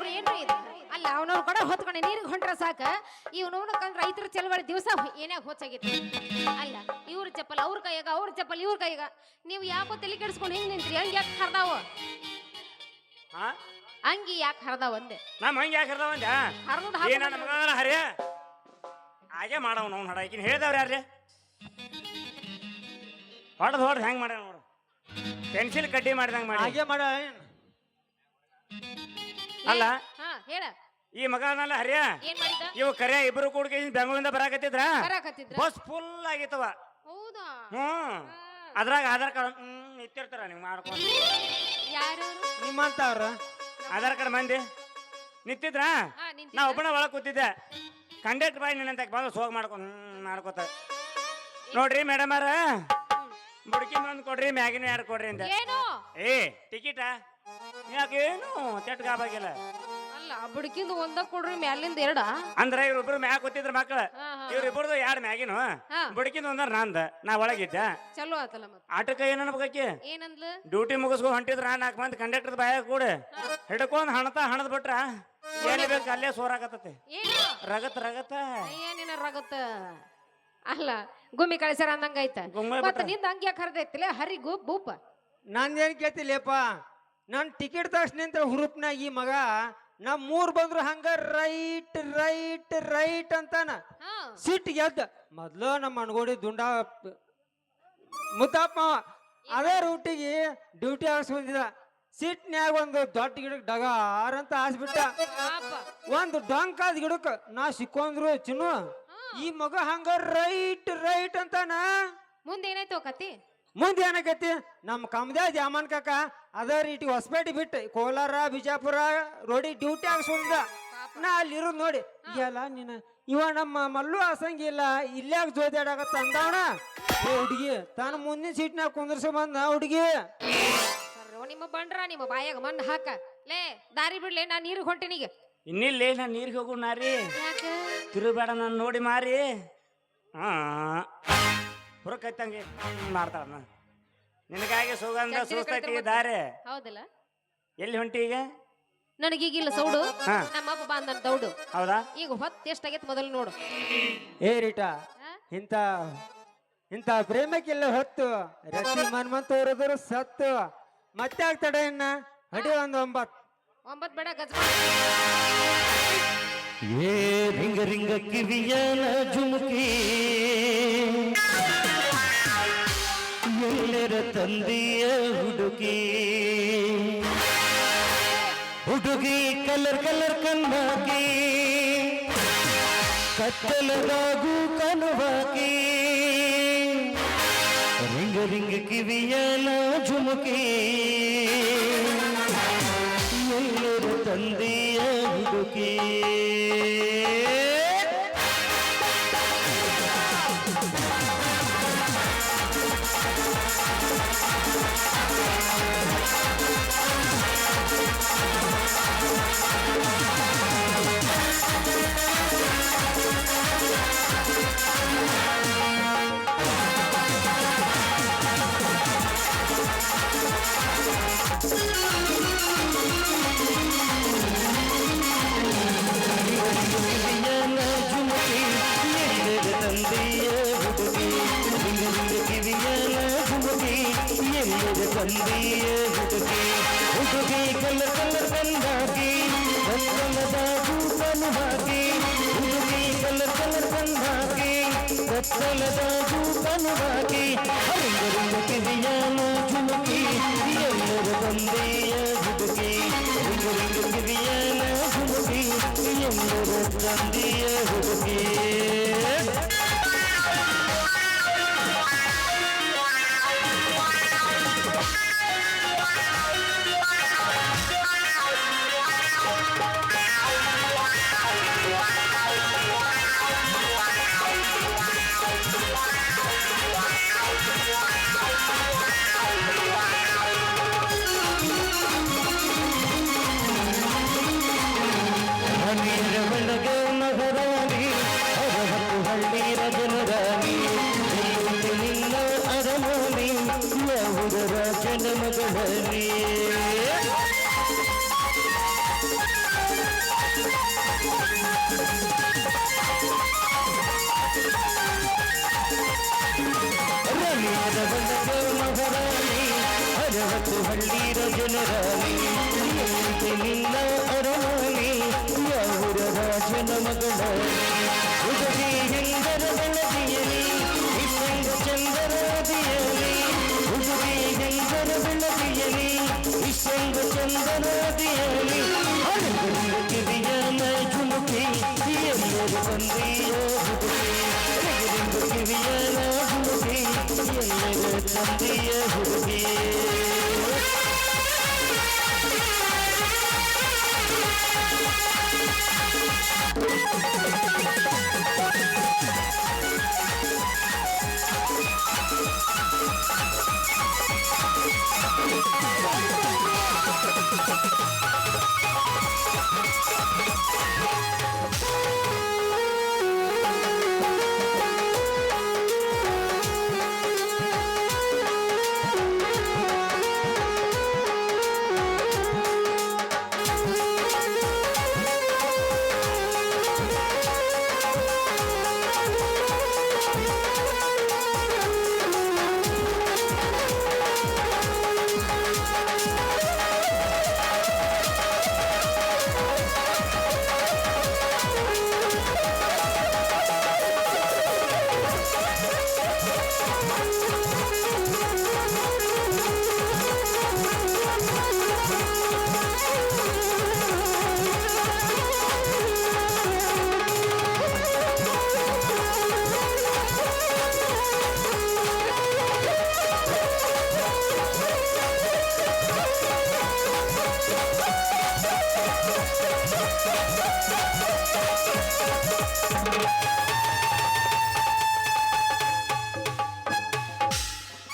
ಅವ್ರು ಏನ್ರಿ ಇದು ಅಲ್ಲ ಅವನವ್ರು ಕೂಡ ಹೊತ್ಕೊಂಡೆ ನೀರಿಗೆ ಹೊಂಟ್ರ ಸಾಕ ಇವನವನ ರೈತರ ಚಳವಳಿ ದಿವಸ ಏನೇ ಹೊಚ್ಚಾಗಿತ್ತು ಅಲ್ಲ ಇವ್ರ ಚಪ್ಪಲ್ ಅವ್ರ ಕೈಯಾಗ ಅವ್ರ ಚಪ್ಪಲ್ ಇವ್ರ ಕೈಯಾಗ ನೀವು ಯಾಕೋ ತಲೆ ಕೆಡಿಸ್ಕೊಂಡು ಹಿಂಗ್ ನಿಂತ್ರಿ ಹಂಗೆ ಯಾಕೆ ಹರ್ದಾವ ಅಂಗಿ ಯಾಕೆ ಹರ್ದಾವ ಅಂದೆ ನಮ್ಮ ಹಂಗೆ ಯಾಕೆ ಹರ್ದಾವ ಅಂದ ಹರ್ದ ಏನ ನಮಗ ಹರಿಯ ಹಾಗೆ ಮಾಡವ್ ನಾವು ಹಡಾಕಿನ ಹೇಳ್ದವ್ರ ಯಾರ್ರಿ ಹೊಡೆದ್ ಹೆಂಗ್ ಮಾಡ್ಯಾವ ನೋಡು ಪೆನ್ಸಿಲ್ ಕಡ್ಡಿ ಮಾಡಿದಂಗ ಮಾಡಿ ಹಾಗೆ ಮಾಡ ಅಲ್ಲ ಹಾ ಹೇಳ ಈ ಮಗನಲ್ಲ ಹರಿಯ ಏನ್ ಮಾಡಿದ ಇವು ಕರೆ ಇಬ್ರು ಕೂಡ ಬೆಂಗಳೂರಿಂದ ಬರಾಕತ್ತಿದ್ರ ಬರಾಕತ್ತಿದ್ರ ಬಸ್ ಫುಲ್ ಆಗಿತ್ತವ ಹೌದಾ ಅದ್ರಾಗ ಆಧಾರ್ ಕಾರ್ಡ್ ನಿಂತಿರ್ತಾರ ನೀವು ಮಾಡ್ಕೊಂಡು ಯಾರು ನಿಮ್ಮಂತವ್ರ ಆಧಾರ್ ಕಾರ್ಡ್ ಮಂದಿ ನಿಂತಿದ್ರ ನಾ ಒಬ್ಬನ ಒಳಗ್ ಕೂತಿದ್ದೆ ಕಂಡಕ್ಟರ್ ಬಾಯ್ ನಿನ್ನಂತ ಬಂದು ಸೋಗ್ ಮಾಡ್ಕೋತ ನೋಡ್ರಿ ಮೇಡಮ್ ಅವ್ರ ಬುಡ್ಕಿ ಒಂದ್ ಕೊಡ್ರಿ ಮ್ಯಾಗಿನ ಯಾರು ಕೊಡ್ರಿ ಅಂತ ಏನು ಏ ಟಿಕೆಟ ಯಾಕೇನು ತೆಟ್ಗಾಗಿಲ್ಲ ಅಲ್ಲ ಬುಡ್ಕಿಂದ ಒಂದ ಕೊಡ್ರಿ ಮ್ಯಾಲಿಂದ ಎರಡ ಅಂದ್ರ ಇವ್ರಿಬ್ರು ಮ್ಯಾಗ ಕೂತಿದ್ರ ಮಕ್ಳ ಇವ್ರಿಬ್ರದು ಎರಡ್ ಮ್ಯಾಗಿನ ಬುಡ್ಕಿಂದ ಒಂದ್ರ ನಂದ ನಾ ಒಳಗಿದ್ದೆ ಚಲೋ ಆತಲ್ಲ ಮತ್ತ ಆಟಕ್ಕ ಏನನ್ಬೇಕಿ ಏನಂದ್ಲು ಡ್ಯೂಟಿ ಮುಗಿಸ್ಕೊಂಡ್ ಹೊಂಟಿದ್ರ 4 ಮಂದಿ ಕಂಡಕ್ಟರ್ ಬಾಯ ಕೂಡ ಹಿಡ್ಕೊಂಡ್ ಹಣದ್ ಬಿಟ್ರ ಎಲ್ಲಿ ಬೇಕು ಅಲ್ಲೇ ಸೋರಾಕತ್ತತಿ ಏನು ರಗತ್ ರಗತ ಏನೇನ ರಗತ್ತ ಅಲ್ಲ ಗುಮ್ಮಿ ಕಳಿಸ್ಯಾರ ಅಂದಂಗ ಐತ ಮತ್ತ ನಿಂದ ಹಂಗ ಯಾಕೆ ಹರಿದೈತಿಲ್ಲ ಹರಿ ಬೂಪ ನಂದೇನ್ ಕೇಳ್ತಿಲ್ಲಪ್ಪ ನನ್ ಟಿಕೆಟ್ ತಕ್ಷಣ ನಿಂತ ಹುರುಪ್ನಾಗ ಈ ಮಗ ನಾ 3 ಬಂದ್ರು ಹಂಗ ರೈಟ್ ರೈಟ್ ರೈಟ್ ಅಂತಾನ ಸಿಟ್ ಗೆದ್ದ ಮೊದ್ಲು ನಮ್ಮ ಅನ್ಗೋಡಿ ದುಂಡ ಮುತ್ತಪ್ಪ ಅದೇ ರೂಟಿಗೆ ಡ್ಯೂಟಿ ಹಾಕ್ಸ್ಕೊಂಡಿದ್ದ ಸಿಟ್ನ್ಯಾಗ ಒಂದು ದೊಡ್ಡ ಗಿಡಕ್ ಡಗಾರ್ ಅಂತ ಹಾಸ್ಬಿಟ್ಟ ಒಂದು ಡೊಂಕಾದ ಗಿಡಕ್ ನಾ ಸಿಕ್ಕೊಂದ್ರು ಚಿನ್ನು ಈ ಮಗ ಹಂಗ ರೈಟ್ ರೈಟ್ ಅಂತಾನ ಮುಂದೆ ಏನಾಯ್ತು ಕತಿ ಮುಂದೆ ಏನಕತಿ ನಮ್ಮ ಕಮದ ಜಾಮನ್ ಕಾಕ ಅದೇ ರೀತಿ ಹೊಸಪೇಟೆ ಬಿಟ್ಟು ಕೋಲಾರ ಬಿಜಾಪುರ ರೋಡಿ ಡ್ಯೂಟಿ ಹಾಕ್ಸ್ಕೊಂಡ ನಾ ಅಲ್ಲಿರೋದು ನೋಡಿ ಎಲ್ಲ ನೀನು ಇವ ನಮ್ಮ ಮಲ್ಲು ಆಸಂಗಿಲ್ಲ ಇಲ್ಲಾಗ ಜೋದಾಡಕತ್ತ ಅಂದವಣ ಹುಡುಗಿ ತಾನು ಮುಂದಿನ ಸೀಟ್ನಾಗ ಕುಂದ್ರಸ ಬಂದ ಹುಡುಗಿ ನಿಮ್ಮ ಬಂಡ್ರ ನಿಮ್ಮ ಬಾಯಾಗ ಮಣ್ಣು ಹಾಕ ಲೇ ದಾರಿ ಬಿಡ್ಲೆ ನಾ ನೀರಿಗೆ ಹೊಂಟಿನಿಗೆ ಇನ್ನಿಲ್ಲೇ ನಾ ನೀರಿಗೆ ಹೋಗು ನಾರಿ ತಿರುಬೇಡ ನಾನು ನೋಡಿ ಮಾರಿ ಹುರಕೈತಂಗೆ ಮಾಡ್ತಾಳ ನಿನಗಾಗಿ ಸುಗಂಧ ಸುಸ್ತೈತಿ ದಾರೆ ಹೌದಲ್ಲ ಎಲ್ಲಿ ಹೊಂಟಿ ಈಗ ನನಗೀಗಿಲ್ಲ ಸೌಡು ನಮ್ಮಪ್ಪ ಬಂದನ್ ದೌಡು ಹೌದಾ ಈಗ ಹೊತ್ತು ಎಷ್ಟಾಗೈತೆ ಮೊದಲು ನೋಡು ಏ ರೀಟಾ ಇಂಥ ಪ್ರೇಮಕ್ಕೆಲ್ಲ ಹೊತ್ತು ರತಿ ಮನ್ಮಂತ ತೋರಿದ್ರು ಸತ್ತು ಮತ್ತೆ ಆಗ್ತಡ ಇನ್ನ ಅಡಿ ಒಂದು 9 ಬೇಡ ಗಜ ಏ ರಿಂಗ ರಿಂಗ ಕಿವಿಯನ ಜುಮುಕಿ ಎಲ್ಲರ ತಂದೆಯ ಹುಡುಗಿ ಹುಡುಗಿ ಕಲರ್ ಕಲರ್ ಕಣ್ಣಾಕಿ ಕತ್ತಲದಾಗೂ ಕನುವಾಕಿ ರಿಂಗ ರಿಂಗ ಕಿವಿಯನ ಜುಮುಕಿ ಎಲ್ಲರ ತಂದೆಯ ಹುಡುಗಿ ತಂದೆಯ ಹುಡುಗಿ ಹುಡುಗಿ ಕಲರ್ ಕಲರ್ ಬಂದಾಗಿ ಕತ್ತಲದಾಗೂ ಕನುವಾಗಿ ಹುಡುಗಿ ಕಲರ್ ಕಲರ್ ಬಂದಾಗಿ ಕತ್ತಲದಾಗೂ ಕನುವಾಗಿ ರಿಂಗ ರಿಂಗ ಕಿವಿಯನ ಜುಮುಕಿ ಎಲ್ಲರ ತಂದೆಯ ಹುಡುಗಿ ರಿಂಗ ರಿಂಗ ಕಿವಿಯನ ಜುಮುಕಿ ಎಲ್ಲರ ತಂದೆಯ ಹುಡುಗಿ ಒಳಗೆ ಮಹರಾಣಿ ಮಗಳ ಹುಡುಗಿ ಹೆಂಗರ ಬೆಳದಿಯಲಿ ಇಷ್ಟಂಗ ಚಂದರಾದಿಯಲಿ ಹುಡುಗಿ ಹೆಂಗರ ಬೆಳದಿಯಲಿ ಇಷ್ಟಂಗ ಚಂದರಾದಿಯಲಿ ಅಡುಗಂಗ ಕಿವಿಯ ಮೈ ಝುಮುಕಿ ಎಲ್ಲರೂ ಬಂದಿಯ ಹುಡುಗಿ ಅಡುಗಂಗ ಕಿವಿಯ ಝುಮುಕಿ ಎಲ್ಲರೂ ತಂದಿಯ ಹುಡುಗಿ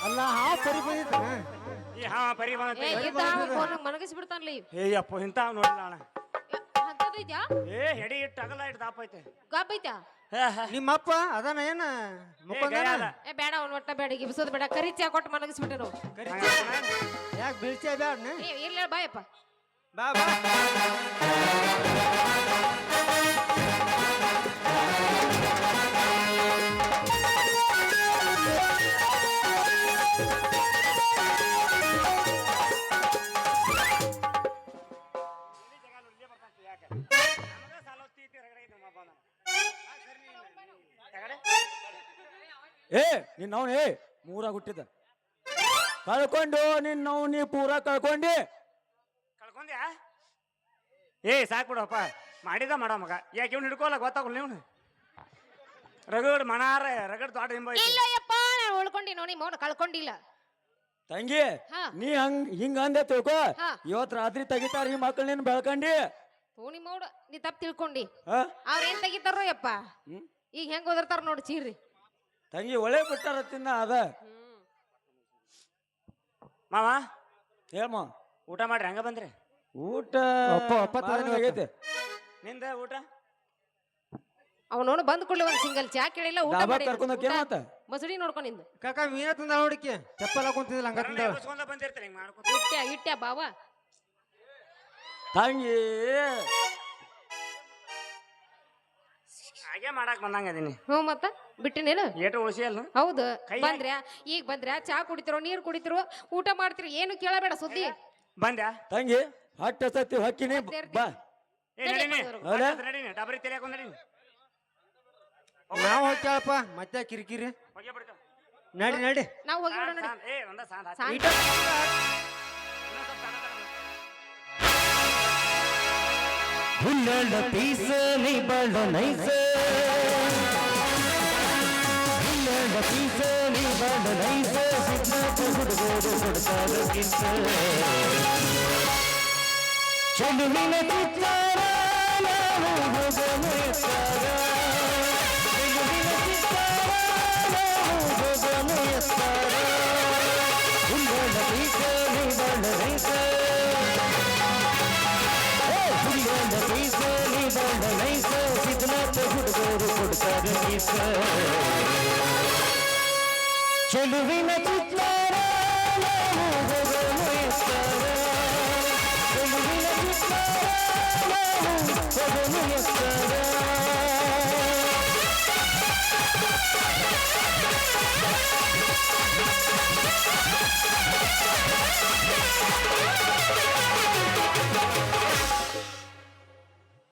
ಅಲ್ಲ ಹಾವು ಪರಿ ಬಂದಿದ್ದಾನ ಈ ಹಾ ಪರಿ ಬಂದ ಮನಗಿಸಿ ಬಿಡ್ತಾನಲ್ಲ ಏಯಪ್ಪ ಇಂತಾವ್ ನೋಡಿಲ್ಲ ಅಣ್ಣ ಅಂತದೈತ್ಯಾ ಏ ಹೆಡಿ ಇಟ್ಟು ಅಗಲ ಇಟ್ಟು ದಾಪ ಐತೆ ಗಾಪ್ ಐತ್ಯಾ ನಿಮ್ಮಪ್ಪ ಅದಾನ ಏನ ಮುಖಂದಾನ ಏ ಬೇಡ ಅವ್ನ ಒಟ್ಟ ಬೇಡ ಗಿಬ್ಸೋದ್ ಬೇಡ ಕರಿ ಚಾ ಕೊಟ್ಟು ಮನಗಿಸ್ಬಿಟ್ಟೆ ನಾವು ಯಾಕೆ ಬೀಳ್ಚೆ ಬ್ಯಾಡ್ನ ಏ ಇರ್ಲಿ ಬಾಯಪ್ಪ ಬಾ ಬಾ ಏ ನಿನ್ನವನ್ ಏ ಮೂರಾಗ ಹುಟ್ಟಿದ ಕಳ್ಕೊಂಡು ನಿನ್ನವ್ ನೀ ಪೂರ ಕಳ್ಕೊಂಡಿ ಕಳ್ಕೊಂಡ್ಯಾ ಏ ಸಾಕು ಬಿಡಪ್ಪ ಮಾಡಿದ ಮಾಡೋ ಮಗ ಯಾಕೆ ಇವ್ನು ಹಿಡ್ಕೋಲ್ಲ ಗೊತ್ತಾಗಲ್ಲ ನೀವು ರಗಡ್ ಮನಾರ ರಗಡ್ ದೊಡ್ಡ ಹಿಂಬ ಐತಿ. ಇಲ್ಲ ಯಪ್ಪ ನಾನು ಉಳ್ಕೊಂಡಿ ನೋಡಿ ಮೌನ ಕಳ್ಕೊಂಡಿಲ್ಲ ತಂಗಿ ಹಾ. ನೀ ಹಿಂಗ ಅಂದೆ ತಿಳ್ಕೊ ಹಾ. ಇವತ್ ರಾತ್ರಿ ತೆಗಿತಾರ ಈ ಮಕ್ಳು ನೀನ್ ಬೆಳ್ಕಂಡಿ ತೋನಿ ಮೌಡ ನೀ ತಪ್ಪು ತಿಳ್ಕೊಂಡಿ ಆ? ಅವ್ರ ಏನ್ ತೆಗಿತಾರೋ ಯಪ್ಪ ಹ್ಮ್. ಈಗ ಹೆಂಗ್ ಓದಿರ್ತಾರ ನೋಡಿ ಚೀರ್ರಿ ತಂಗಿ ಒಳ್ಳೆ ಬಿಟ್ಟಾರ ತಿನ್ನ ಅದ ಮಾವ ಹೇಳ್ಮ ಊಟ ಮಾಡ್ರಿ ಹಂಗ ಬಂದ್ರಿ ಊಟ ಒಪ್ಪ, ಒಪ್ಪತ್ತು ಮಾರ್ನಿಂಗ್ ಆಗೈತೆ ನಿಂದ ಊಟ ಅವನವನು ಬಂದ್ ಕೊಡ್ಲಿ ಒಂದ್ ಸಿಂಗಲ್ ಚಾ ಕೇಳಿಲ್ಲ ಊಟ ಡಾಬಾ ಮಾಡಿ ಕರ್ಕೊಂಡ್ ಹೋಗ್ಯಾನ ಮತ್ತ? ಮಸಡಿ ನೋಡ್ಕೊಂಡಿಂದ ಕಾಕ ಮೀನ ತಂದ ನೋಡಿಕೆ ಚಪ್ಪಲ್ ಹಾಕೊಂತಿದ್ದಿಲ್ಲ ಹಂಗ ತಂದ ಎಬ್ಬಿಸ್ಕೊಂಡ ಬಂದಿರ್ತೀರಿ ಹಿಂಗ್ ಮಾಡ್ಕೊತ ಇಟ್ಟ್ಯಾ ಬಾವ ತಂಗಿ ಹಾಗೆ ಮಾಡಾಕ್ ಬಂದಂಗ ಅದೀನಿ ಹ್ಞೂ ಮತ್ತ ಬಿಟ್ಟಿನೇನು ಏಟು ಉಳಿಸಿ ಅಲ್ಲ ಹೌದು ಕೈ ಬಂದ್ರ್ಯಾ ಈಗ ಬಂದ್ರ್ಯಾ ಚಾ ಕುಡಿತಿರೋ ನೀರ್ ಕುಡಿತಿರೋ ಊಟ ಮಾಡ್ತಿರೋ ಏನು ಕೇಳಬೇಡ ಸುದ್ದಿ ಬಂದ್ಯಾ ತಂಗಿ ಹಟ್ಟ ಸತಿ ಹೊಕ್ಕಿನಿ ಬಾ ಏ ನಡೀನಿ ಹೌದಾ? ನಡೀನಿ ಡಬರಿ ತಲೆಯಾಕ ನಡೀನಿ ನಾವು ಹೋಗ್ಯಾಳಪ್ಪ ಮತ್ತೆ ಕಿರಿಕಿರಿ ಹೋಗಿ ಬಿಡ್ತಾವ ನಡಿ ನಡಿ ನಾವು ಹೋಗಿ ಬಿಡೋಣ ನಡಿ. ಏ ಒಂದ ಸಾಂದ್ ಹಾಕಿ. ಸಾಂಗ್ ಇನ್ನೊಂದ್ ಸ್ವಲ್ಪ ಸಣ್ಣ ತಗೊಂಡು. ಹುಲ್ಲಳ ಪೀಸ ನೀ ಬಳ ನೈಸ ಹುಲ್ಲಳ ಪೀಸ ನೀ ಬಳ ನೈಸ ಸಿದ್ಧಾರ್ಥ ಹುಡುಗರು ಕೊಡ್ತಾರ ಕಿತ್ತ ಚೆಲುವಿನ ಚಿತ್ತಾರ ನಾವು ಹೋಗನು ಎತ್ತಾರ ಚೆಲುವಿನ ಚಿತ್ತಾರ ನಾವು ಹೋಗನು ಎತ್ತಾರ ಹುಲ್ಲಳ ಪೀಸ ನೀ ಬಳ ನೈಸ ಹುಲ್ಲಳ ಪೀಸ ನೀ ಬಳ ನೈಸ ಸಿದ್ಧಾರ್ಥ ಹುಡುಗರು ಕೊಡ್ತಾರ ಕಿತ್ತ ಚೆಲುವಿನ ಚಿತ್ತಾರ ನಾವು ಹೋಗನು ಎತ್ತಾರ ಚೆಲುವಿನ ಚಿತ್ತಾರ ನಾವು ಹೋಗನು ಎತ್ತಾರ